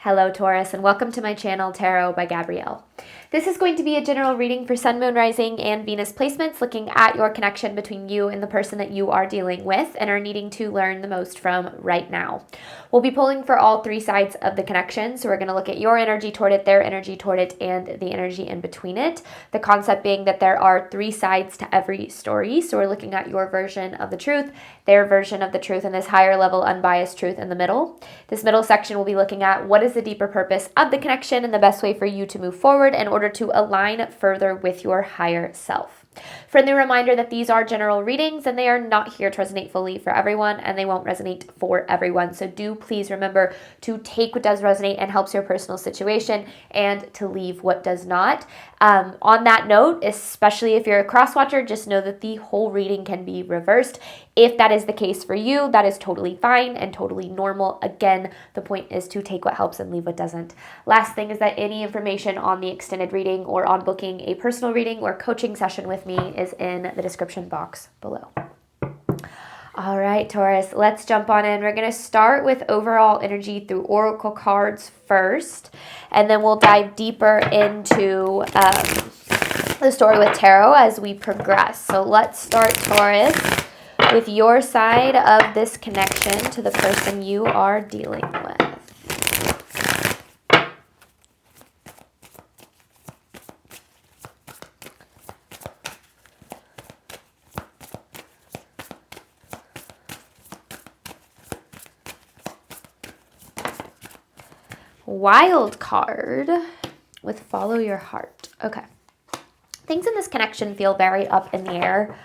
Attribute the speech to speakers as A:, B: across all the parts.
A: Hello Taurus, and welcome to my channel Tarot by Gabrielle. This is going to be a general reading for Sun, Moon, Rising, and Venus placements, looking at your connection between you and the person that you are dealing with and are needing to learn the most from right now. We'll be pulling for all three sides of the connection, so we're going to look at your energy toward it, their energy toward it, and the energy in between it. The concept being that there are three sides to every story, so we're looking at your version of the truth, their version of the truth, and this higher level unbiased truth in the middle. This middle section will be looking at what is the deeper purpose of the connection and the best way for you to move forward in order to align further with your higher self. Friendly reminder that these are general readings and they are not here to resonate fully for everyone, and they won't resonate for everyone. So do please remember to take what does resonate and helps your personal situation and to leave what does not. On that note, especially if you're a cross-watcher, just know that the whole reading can be reversed. If that is the case for you, that is totally fine and totally normal. Again, the point is to take what helps and leave what doesn't. Last thing is that any information on the extended reading or on booking a personal reading or coaching session with me is in the description box below. All right, Taurus, let's jump on in. We're going to start with overall energy through oracle cards first, and then we'll dive deeper into the story with tarot as we progress. So let's start, Taurus, with your side of this connection to the person you are dealing with. Wild card with follow your heart. Okay. Things in this connection feel very up in the air.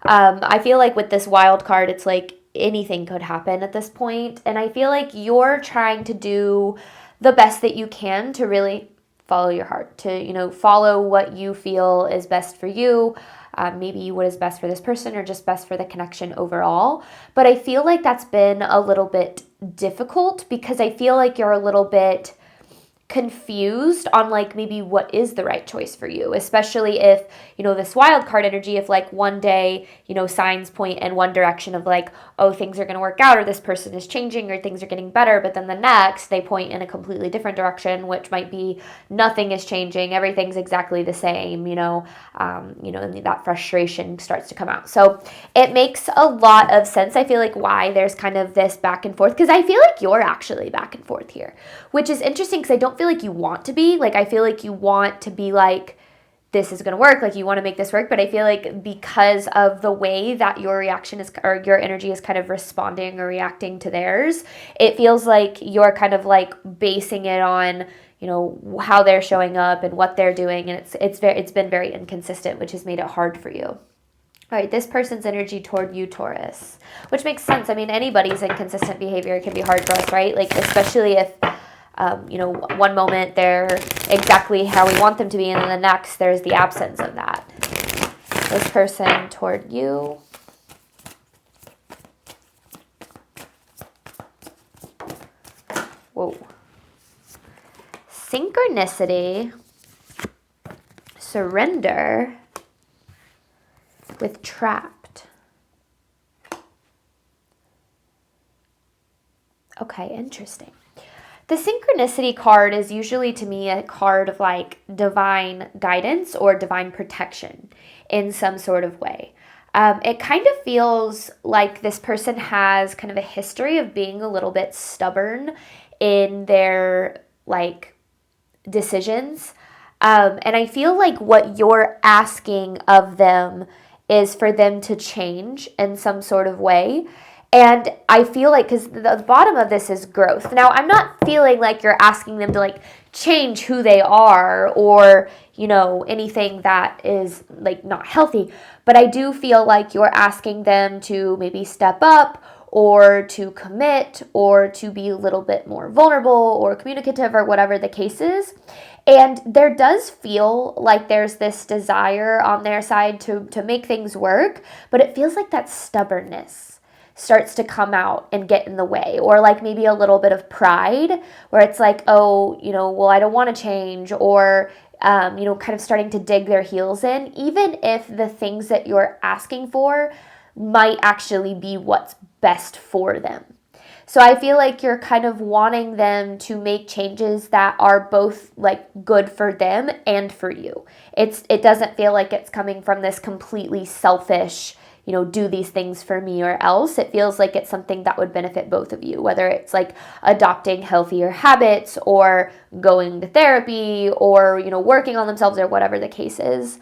A: I feel like with this wild card, it's like anything could happen at this point. And I feel like you're trying to do the best that you can to really follow your heart, to, follow what you feel is best for you. Maybe what is best for this person or just best for the connection overall. But I feel like that's been a little bit difficult because I feel like you're a little bit confused on like maybe what is the right choice for you, especially if, this wild card energy, if like one day, signs point in one direction of like, oh, things are going to work out or this person is changing or things are getting better. But then the next they point in a completely different direction, which might be nothing is changing. Everything's exactly the same, and that frustration starts to come out. So it makes a lot of sense. I feel like why there's kind of this back and forth, because I feel like you're actually back and forth here, which is interesting because I don't feel like you want to be. Like, I feel like you want to be like, this is going to work, like you want to make this work, but I feel like because of the way that your reaction is, or your energy is kind of responding or reacting to theirs, it feels like you're kind of like basing it on, how they're showing up and what they're doing, and it's been very inconsistent, which has made it hard for you. All right, this person's energy toward you, Taurus, which makes sense. I mean, anybody's inconsistent behavior can be hard for us, right? Like, especially if one moment they're exactly how we want them to be, and then the next there's the absence of that. This person toward you. Whoa. Synchronicity, surrender, with trapped. Okay, interesting. The synchronicity card is usually, to me, a card of like divine guidance or divine protection in some sort of way. It kind of feels like this person has kind of a history of being a little bit stubborn in their like decisions. And I feel like what you're asking of them is for them to change in some sort of way. And I feel like, because the bottom of this is growth. Now, I'm not feeling like you're asking them to like change who they are or, anything that is like not healthy. But I do feel like you're asking them to maybe step up or to commit or to be a little bit more vulnerable or communicative or whatever the case is. And there does feel like there's this desire on their side to make things work, but it feels like that stubbornness starts to come out and get in the way, or like maybe a little bit of pride where it's like, oh, well, I don't want to change, or, kind of starting to dig their heels in, even if the things that you're asking for might actually be what's best for them. So I feel like you're kind of wanting them to make changes that are both like good for them and for you. It doesn't feel like it's coming from this completely selfish, do these things for me or else. It feels like it's something that would benefit both of you, whether it's like adopting healthier habits or going to therapy or, working on themselves or whatever the case is.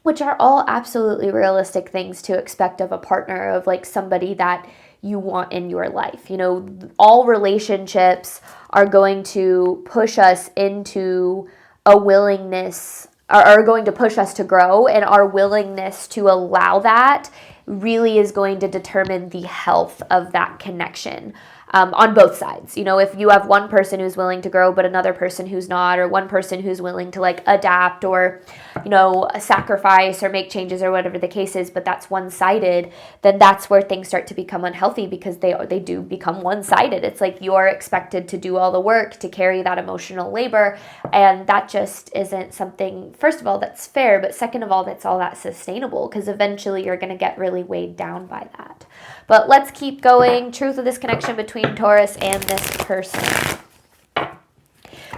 A: Which are all absolutely realistic things to expect of a partner, of like somebody that you want in your life. All relationships are going to push us into a willingness, are going to push us to grow, and our willingness to allow that really is going to determine the health of that connection. On both sides. If you have one person who's willing to grow, but another person who's not, or one person who's willing to like adapt or, sacrifice or make changes or whatever the case is, but that's one-sided, then that's where things start to become unhealthy, because they do become one-sided. It's like you're expected to do all the work to carry that emotional labor, and that just isn't something, first of all, that's fair, but second of all, that's all that sustainable, because eventually you're going to get really weighed down by that. But let's keep going. Truth of this connection between Taurus and this person.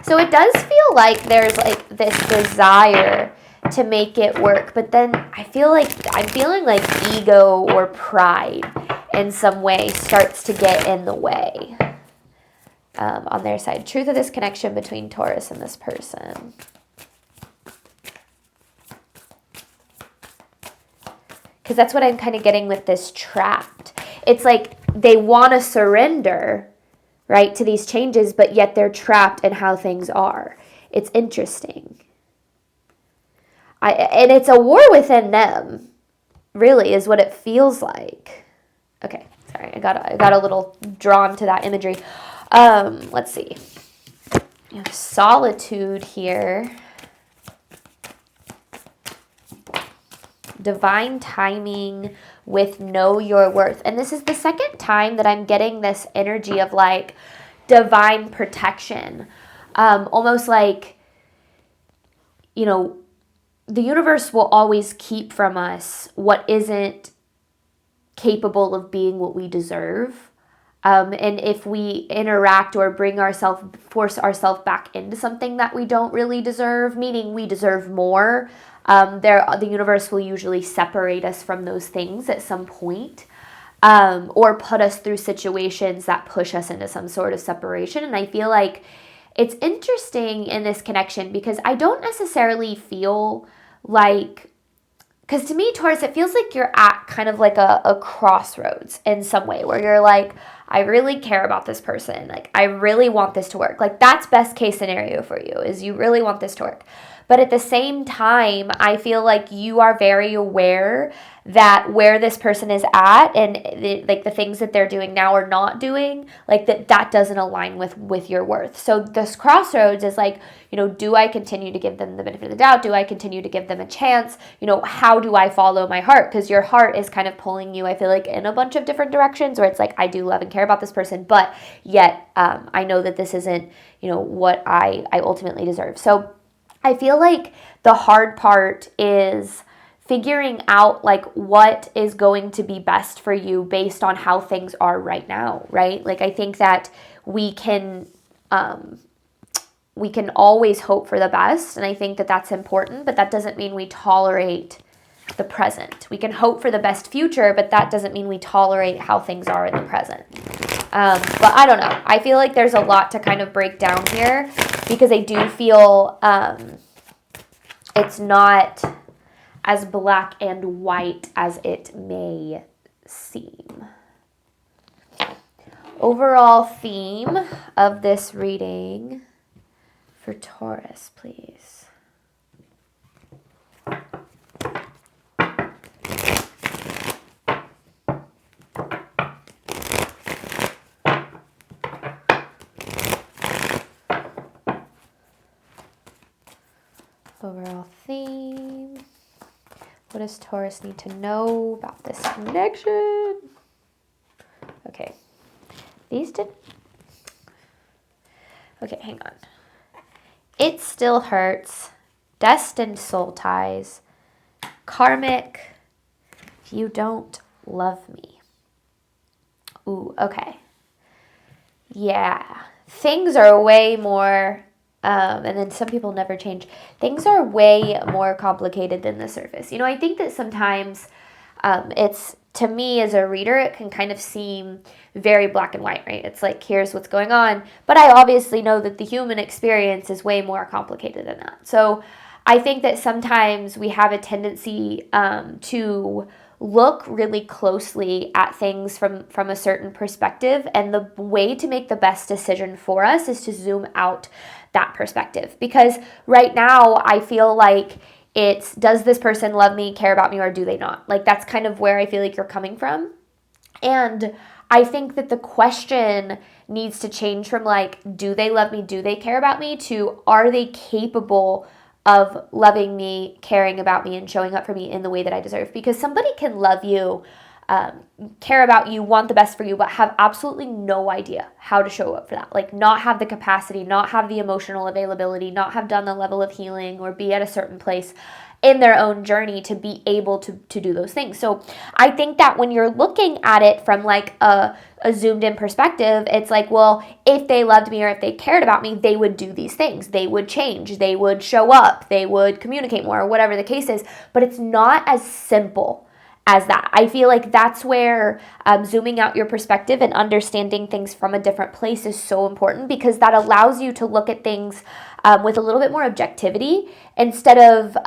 A: So it does feel like there's like this desire to make it work, but then I feel like I'm feeling like ego or pride in some way starts to get in the way on their side. Truth of this connection between Taurus and this person. Because that's what I'm kind of getting with this trapped. It's like they want to surrender, right, to these changes, but yet they're trapped in how things are. It's interesting. And it's a war within them, really, is what it feels like. Okay, sorry, I got a little drawn to that imagery. Let's see. Solitude here. Divine timing with know your worth. And this is the second time that I'm getting this energy of like divine protection. Almost like, the universe will always keep from us what isn't capable of being what we deserve. And if we interact or force ourselves back into something that we don't really deserve, meaning we deserve more, the universe will usually separate us from those things at some point, or put us through situations that push us into some sort of separation. And I feel like it's interesting in this connection because I don't necessarily feel like, because to me, Taurus, it feels like you're at kind of like a crossroads in some way where you're like, I really care about this person. Like, I really want this to work. Like, that's best case scenario for you, is you really want this to work. But at the same time, I feel like you are very aware that where this person is at and the things that they're doing now or not doing, like that doesn't align with your worth. So this crossroads is like, do I continue to give them the benefit of the doubt? Do I continue to give them a chance? How do I follow my heart? Because your heart is kind of pulling you, I feel like, in a bunch of different directions where it's like, I do love and care about this person, but yet I know that this isn't, what I ultimately deserve. So I feel like the hard part is figuring out like what is going to be best for you based on how things are right now, right? Like, I think that we can always hope for the best, and I think that that's important, but that doesn't mean we tolerate the present. We can hope for the best future, but that doesn't mean we tolerate how things are in the present. But I don't know. I feel like there's a lot to kind of break down here because I do feel it's not as black and white as it may seem. Overall theme of this reading for Taurus, please. Overall theme. What does Taurus need to know about this connection? Okay. Okay, hang on. It still hurts. Destined soul ties. Karmic. You don't love me. Ooh, okay. Yeah. Things are way more, and then some people never change. Things are way more complicated than the surface. I think that sometimes it's, to me as a reader, it can kind of seem very black and white, right? It's like, here's what's going on. But I obviously know that the human experience is way more complicated than that. So I think that sometimes we have a tendency to look really closely at things from a certain perspective. And the way to make the best decision for us is to zoom out that perspective. Because right now I feel like it's, does this person love me, care about me, or do they not? Like, that's kind of where I feel like you're coming from. And I think that the question needs to change from like, do they love me, do they care about me, to are they capable of loving me, caring about me, and showing up for me in the way that I deserve. Because somebody can love you, care about you, want the best for you, but have absolutely no idea how to show up for that. Like, not have the capacity, not have the emotional availability, not have done the level of healing, or be at a certain place in their own journey to be able to do those things. So I think that when you're looking at it from like a zoomed in perspective, it's like, well, if they loved me or if they cared about me, they would do these things. They would change, they would show up, they would communicate more, or whatever the case is. But it's not as simple as that. I feel like that's where zooming out your perspective and understanding things from a different place is so important, because that allows you to look at things with a little bit more objectivity, instead of,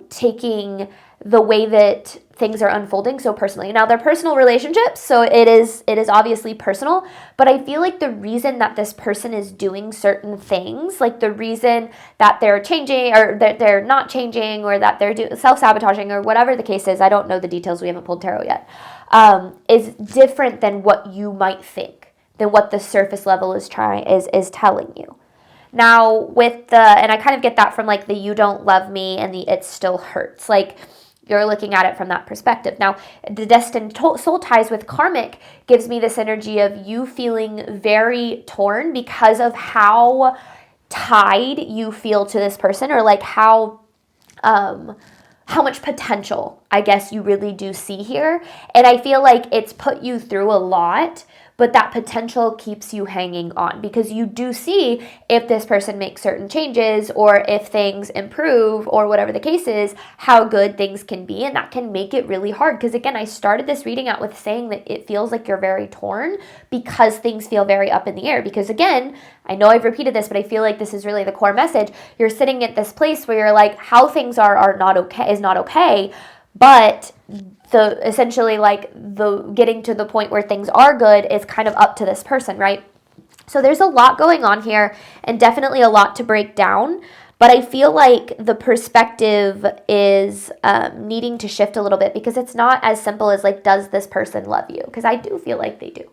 A: taking the way that things are unfolding so personally. Now, they're personal relationships, so it is obviously personal, but I feel like the reason that this person is doing certain things, like the reason that they're changing or that they're not changing, or that they're self-sabotaging, or whatever the case is, I don't know the details, we haven't pulled tarot yet, is different than what you might think, than what the surface level is telling you. Now, with and I kind of get that from like the you don't love me and the it still hurts. Like, you're looking at it from that perspective. Now, the destined soul ties with karmic gives me this energy of you feeling very torn because of how tied you feel to this person, or like how much potential, I guess, you really do see here. And I feel like it's put you through a lot, but that potential keeps you hanging on, because you do see if this person makes certain changes, or if things improve, or whatever the case is, how good things can be. And that can make it really hard. Because again, I started this reading out with saying that it feels like you're very torn, because things feel very up in the air. Because again, I know I've repeated this, but I feel like this is really the core message. You're sitting at this place where you're like, how things are not okay is not okay. But essentially the getting to the point where things are good is kind of up to this person, right? So there's a lot going on here, and definitely a lot to break down. But I feel like the perspective is needing to shift a little bit, because it's not as simple as like, does this person love you? Because I do feel like they do.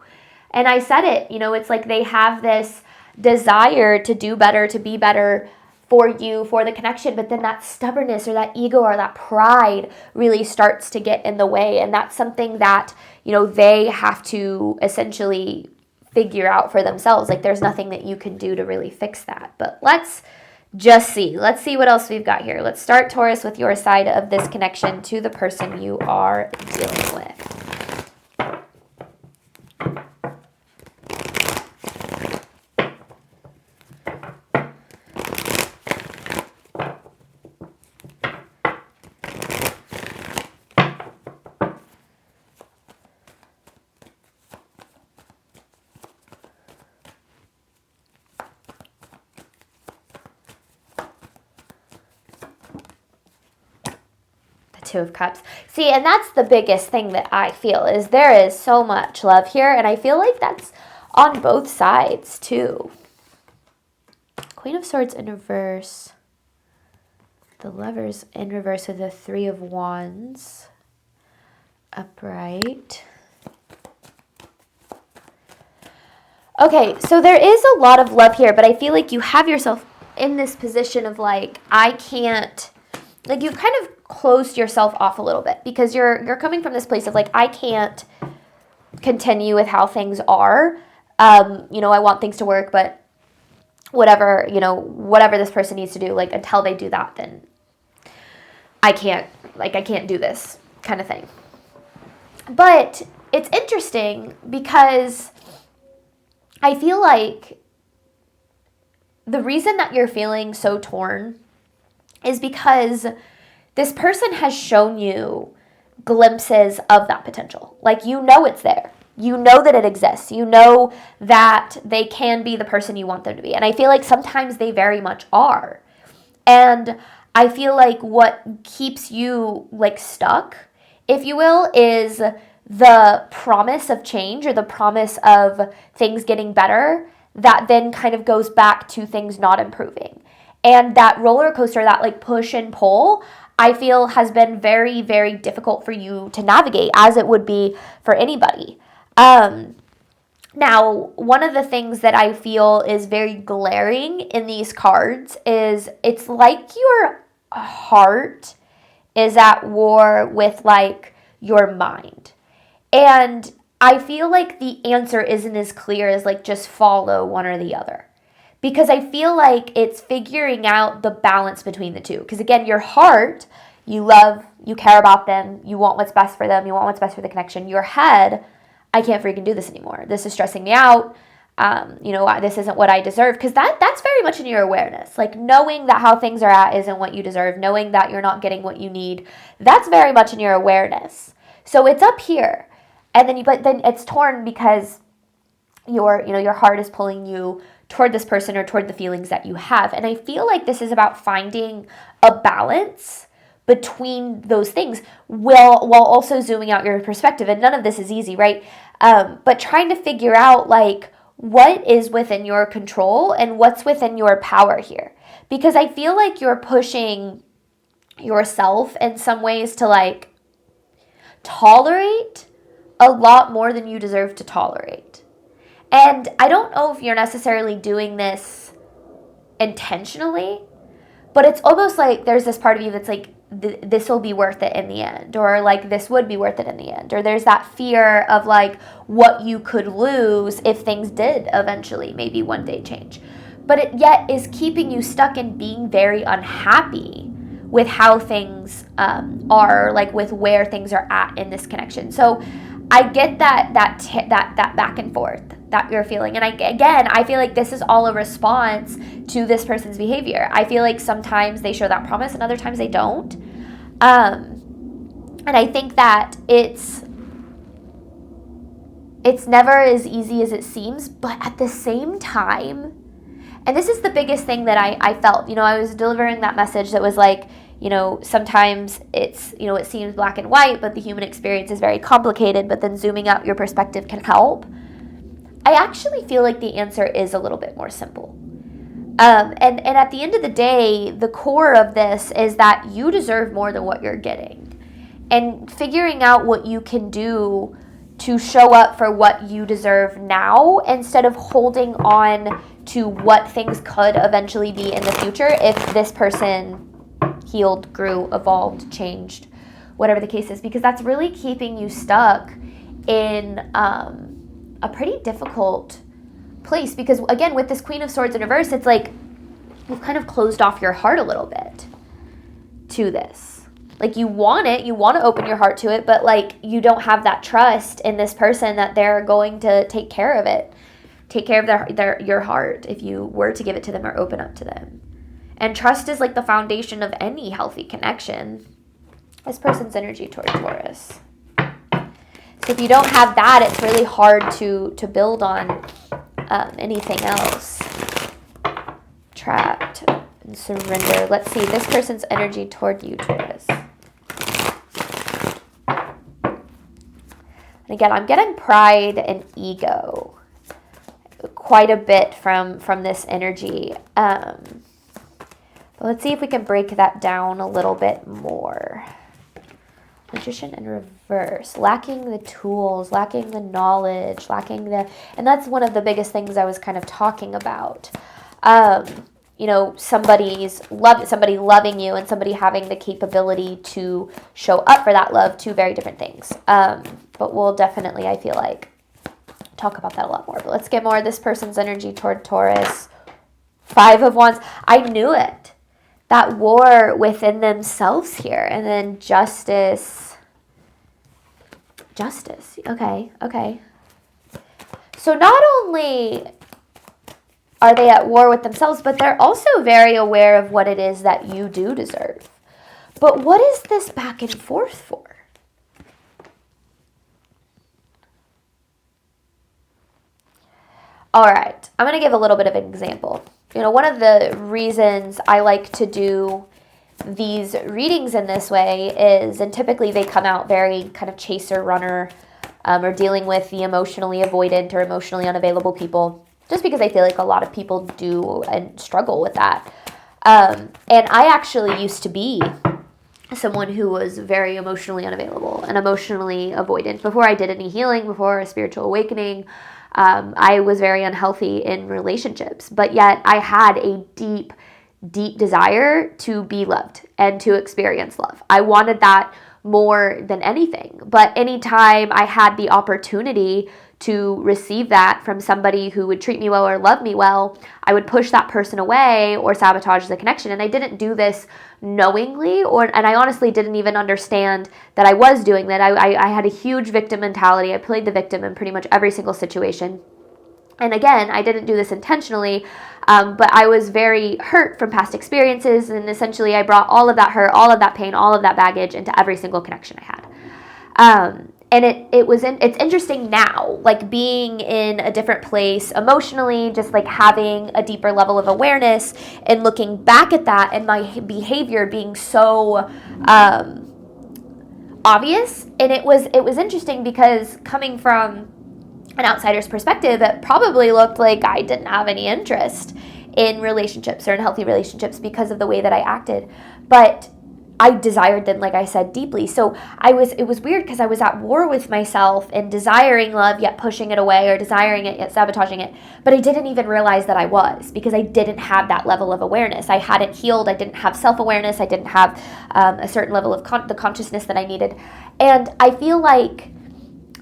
A: And I said it, it's like they have this desire to do better, to be better for you, for the connection, but then that stubbornness or that ego or that pride really starts to get in the way. And that's something that, they have to essentially figure out for themselves. Like, there's nothing that you can do to really fix that. But let's see what else we've got here. Let's start, Taurus, with your side of this connection to the person you are dealing with. Two of Cups. See, and that's the biggest thing that I feel, is there is so much love here, and I feel like that's on both sides too. Queen of Swords in reverse, the Lovers in reverse with the Three of Wands upright. Okay, so there is a lot of love here, but I feel like you have yourself in this position of like, I can't, like, you've kind of closed yourself off a little bit, because you're coming from this place of like, I can't continue with how things are. I want things to work, but whatever this person needs to do, like, until they do that, then I can't do this kind of thing. But it's interesting because I feel like the reason that you're feeling so torn is because this person has shown you glimpses of that potential. Like, you know it's there. You know that it exists. You know that they can be the person you want them to be. And I feel like sometimes they very much are. And I feel like what keeps you like stuck, if you will, is the promise of change or the promise of things getting better that then kind of goes back to things not improving. And that roller coaster, that like push and pull, I feel has been very, very difficult for you to navigate, as it would be for anybody. Now, one of the things that I feel is very glaring in these cards is it's like your heart is at war with like your mind. And I feel like the answer isn't as clear as like just follow one or the other. Because I feel like it's figuring out the balance between the two. Because again, your heart, you love, you care about them, you want what's best for them, you want what's best for the connection. Your head, I can't freaking do this anymore. This is stressing me out. This isn't what I deserve. Because that's very much in your awareness. Like knowing that how things are at isn't what you deserve. Knowing that you're not getting what you need. That's very much in your awareness. So it's up here. And then but then it's torn because your heart is pulling you toward this person or toward the feelings that you have. And I feel like this is about finding a balance between those things while also zooming out your perspective. And none of this is easy, right? But trying to figure out like what is within your control and what's within your power here. Because I feel like you're pushing yourself in some ways to like tolerate a lot more than you deserve to tolerate. And I don't know if you're necessarily doing this intentionally, but it's almost like there's this part of you that's like, this will be worth it in the end, or like this would be worth it in the end, or there's that fear of like what you could lose if things did eventually maybe one day change. But it yet is keeping you stuck in being very unhappy with how things are, like with where things are at in this connection. So I get that back and forth that you're feeling. And I feel like this is all a response to this person's behavior. I feel like sometimes they show that promise and other times they don't. And I think that it's never as easy as it seems, but at the same time, and this is the biggest thing that I felt, I was delivering that message that was like, sometimes it seems black and white, but the human experience is very complicated, but then zooming out your perspective can help. I actually feel like the answer is a little bit more simple. And at the end of the day, the core of this is that you deserve more than what you're getting. And figuring out what you can do to show up for what you deserve now instead of holding on to what things could eventually be in the future if this person healed, grew, evolved, changed, whatever the case is, because that's really keeping you stuck in a pretty difficult place. Because again, with this Queen of Swords in reverse, it's like you've kind of closed off your heart a little bit to this. Like you want to open your heart to it, but like you don't have that trust in this person that they're going to take care of it, take care of your heart if you were to give it to them or open up to them. And trust is like the foundation of any healthy connection. This person's energy toward Taurus. So if you don't have that, it's really hard to build on anything else. Trapped and surrender. Let's see, this person's energy toward you, Taurus. And again, I'm getting pride and ego quite a bit from this energy. But let's see if we can break that down a little bit more. Magician in reverse, lacking the tools, lacking the knowledge, and that's one of the biggest things I was kind of talking about. Somebody loving you and somebody having the capability to show up for that love, two very different things. But we'll definitely, I feel like, talk about that a lot more. But let's get more of this person's energy toward Taurus. 5 of Wands. I knew it. That war within themselves here. And then justice Justice. Okay. So not only are they at war with themselves, but they're also very aware of what it is that you do deserve. But what is this back and forth for? All right, I'm going to give a little bit of an example. One of the reasons I like to do these readings in this way is, and typically they come out very kind of chaser runner, or dealing with the emotionally avoidant or emotionally unavailable people, just because I feel like a lot of people do and struggle with that. And I actually used to be someone who was very emotionally unavailable and emotionally avoidant. Before I did any healing, before a spiritual awakening, I was very unhealthy in relationships, but yet I had a deep desire to be loved and to experience love. I wanted that more than anything. But anytime I had the opportunity to receive that from somebody who would treat me well or love me well, I would push that person away or sabotage the connection. And I didn't do this knowingly, and I honestly didn't even understand that I was doing that. I had a huge victim mentality. I played the victim in pretty much every single situation. And again, I didn't do this intentionally, but I was very hurt from past experiences, and essentially I brought all of that hurt, all of that pain, all of that baggage into every single connection I had. And it's interesting now, like being in a different place emotionally, just like having a deeper level of awareness and looking back at that and my behavior being so obvious. And it was interesting because coming from an outsider's perspective, it probably looked like I didn't have any interest in relationships or in healthy relationships because of the way that I acted. But I desired them, like I said, deeply. So it was weird because I was at war with myself and desiring love, yet pushing it away, or desiring it, yet sabotaging it. But I didn't even realize that I was, because I didn't have that level of awareness. I hadn't healed. I didn't have self-awareness. I didn't have a certain level of the consciousness that I needed. And I feel like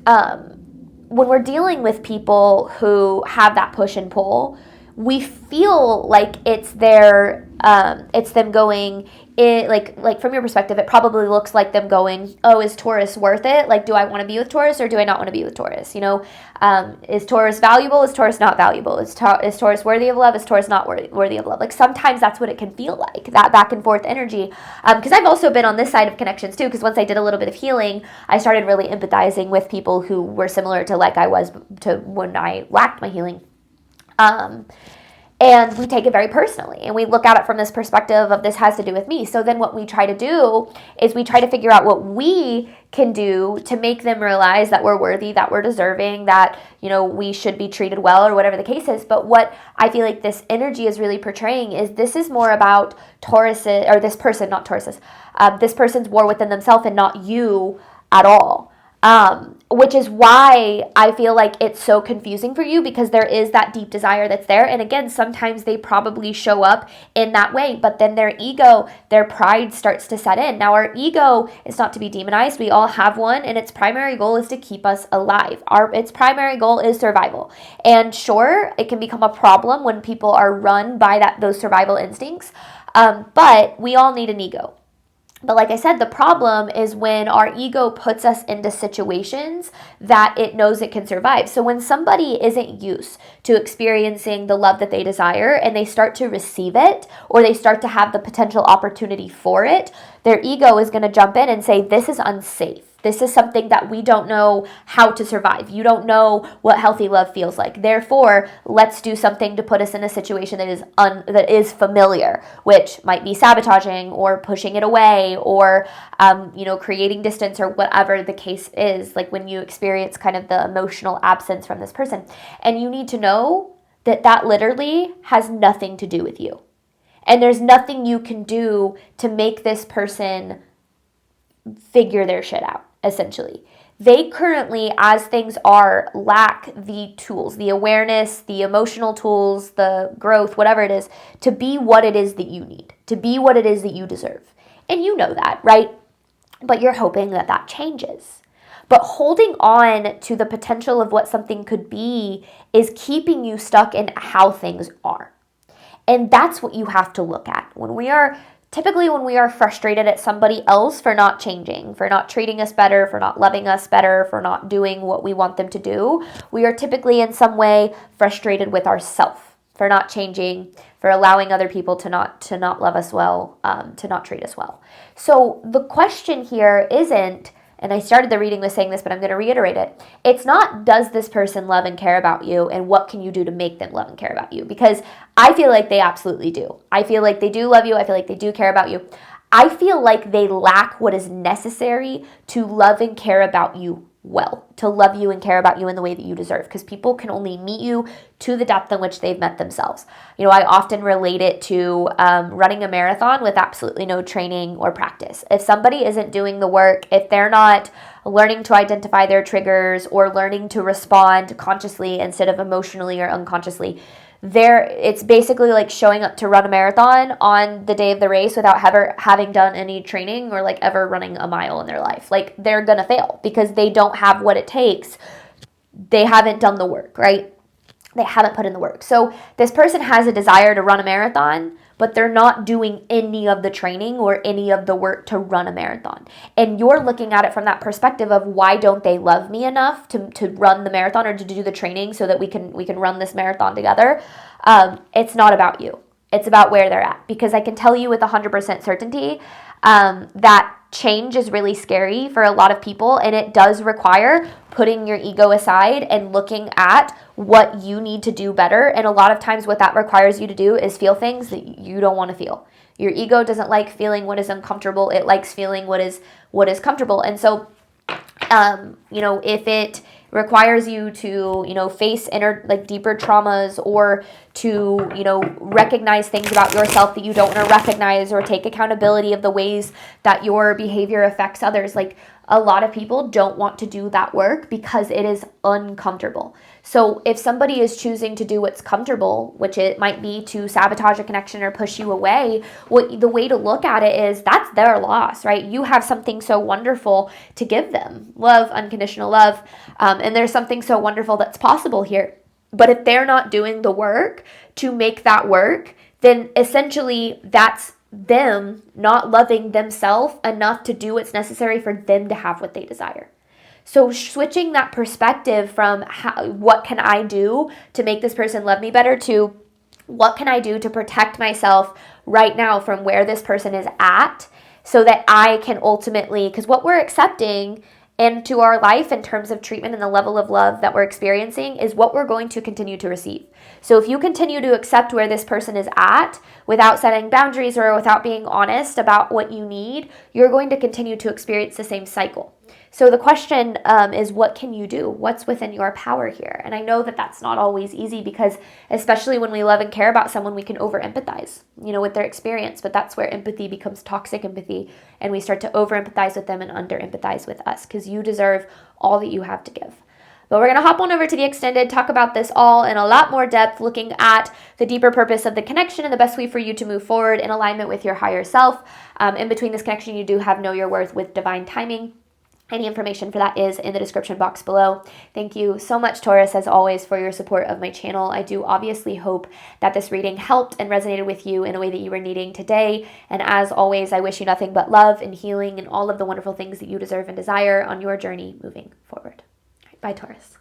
A: when we're dealing with people who have that push and pull, we feel like it's them going in, like from your perspective, it probably looks like them going, oh, is Taurus worth it? Like, do I want to be with Taurus or do I not want to be with Taurus? Is Taurus valuable? Is Taurus not valuable? Is Taurus worthy of love? Is Taurus not worthy of love? Like, sometimes that's what it can feel like, that back and forth energy. Because I've also been on this side of connections too, because once I did a little bit of healing, I started really empathizing with people who were similar to like I was to when I lacked my healing. And we take it very personally, and we look at it from this perspective of this has to do with me. So then what we try to do is we try to figure out what we can do to make them realize that we're worthy, that we're deserving, that, we should be treated well, or whatever the case is. But what I feel like this energy is really portraying is this is more about Taurus, or this person, not Taurus's, this person's war within themselves and not you at all. Which is why I feel like it's so confusing for you, because there is that deep desire that's there. And again, sometimes they probably show up in that way, but then their ego, their pride starts to set in. Now, our ego is not to be demonized. We all have one, and its primary goal is to keep us alive. Its primary goal is survival. And sure, it can become a problem when people are run by those survival instincts, but we all need an ego. But like I said, the problem is when our ego puts us into situations that it knows it can survive. So when somebody isn't used to experiencing the love that they desire and they start to receive it, or they start to have the potential opportunity for it, their ego is going to jump in and say, this is unsafe. This is something that we don't know how to survive. You don't know what healthy love feels like. Therefore, let's do something to put us in a situation that is familiar, which might be sabotaging or pushing it away, or creating distance, or whatever the case is. Like when you experience kind of the emotional absence from this person, and you need to know that literally has nothing to do with you, and there's nothing you can do to make this person figure their shit out. Essentially, they currently, as things are, lack the tools, the awareness, the emotional tools, the growth, whatever it is, to be what it is that you need, to be what it is that you deserve. And you know that, right? But you're hoping that changes. But holding on to the potential of what something could be is keeping you stuck in how things are. And that's what you have to look at. When we are typically when we are frustrated at somebody else for not changing, for not treating us better, for not loving us better, for not doing what we want them to do, we are typically in some way frustrated with ourselves for not changing, for allowing other people to not love us well, to not treat us well. So the question here isn't, and I started the reading with saying this, but I'm going to reiterate it. It's not, does this person love and care about you, and what can you do to make them love and care about you? Because I feel like they absolutely do. I feel like they do love you. I feel like they do care about you. I feel like they lack what is necessary to love and care about you well, to love you and care about you in the way that you deserve, because people can only meet you to the depth in which they've met themselves. You know, I often relate it to running a marathon with absolutely no training or practice. If somebody isn't doing the work, if they're not learning to identify their triggers or learning to respond consciously instead of emotionally or unconsciously, it's basically like showing up to run a marathon on the day of the race without ever having done any training or like ever running a mile in their life. Like, they're gonna fail because they don't have what it takes. They haven't done the work, right? They haven't put in the work. So this person has a desire to run a marathon, but they're not doing any of the training or any of the work to run a marathon. And you're looking at it from that perspective of, why don't they love me enough to run the marathon or to do the training so that we can run this marathon together? It's not about you. It's about where they're at. Because I can tell you with 100% certainty that change is really scary for a lot of people, and it does require putting your ego aside and looking at what you need to do better. And a lot of times what that requires you to do is feel things that you don't want to feel. Your ego doesn't like feeling what is uncomfortable. It likes feeling what is comfortable. And so if it requires you to, face deeper traumas, or to, recognize things about yourself that you don't want to recognize, or take accountability of the ways that your behavior affects others. Like, a lot of people don't want to do that work because it is uncomfortable. So if somebody is choosing to do what's comfortable, which it might be to sabotage a connection or push you away, the way to look at it is, that's their loss, right? You have something so wonderful to give them. Love, unconditional love. And there's something so wonderful that's possible here. But if they're not doing the work to make that work, then essentially that's them not loving themselves enough to do what's necessary for them to have what they desire. So switching that perspective from what can I do to make this person love me better, to what can I do to protect myself right now from where this person is at, so that I can ultimately, because what we're accepting into our life in terms of treatment and the level of love that we're experiencing is what we're going to continue to receive. So if you continue to accept where this person is at without setting boundaries or without being honest about what you need, you're going to continue to experience the same cycle. So the question is, what can you do? What's within your power here? And I know that that's not always easy, because especially when we love and care about someone, we can over empathize, with their experience. But that's where empathy becomes toxic empathy, and we start to over empathize with them and under empathize with us, because you deserve all that you have to give. But we're going to hop on over to the extended, talk about this all in a lot more depth, looking at the deeper purpose of the connection and the best way for you to move forward in alignment with your higher self. In between this connection, you do have Know Your Worth with Divine Timing. Any information for that is in the description box below. Thank you so much, Taurus, as always, for your support of my channel. I do obviously hope that this reading helped and resonated with you in a way that you were needing today. And as always, I wish you nothing but love and healing and all of the wonderful things that you deserve and desire on your journey moving forward. All right, bye, Taurus.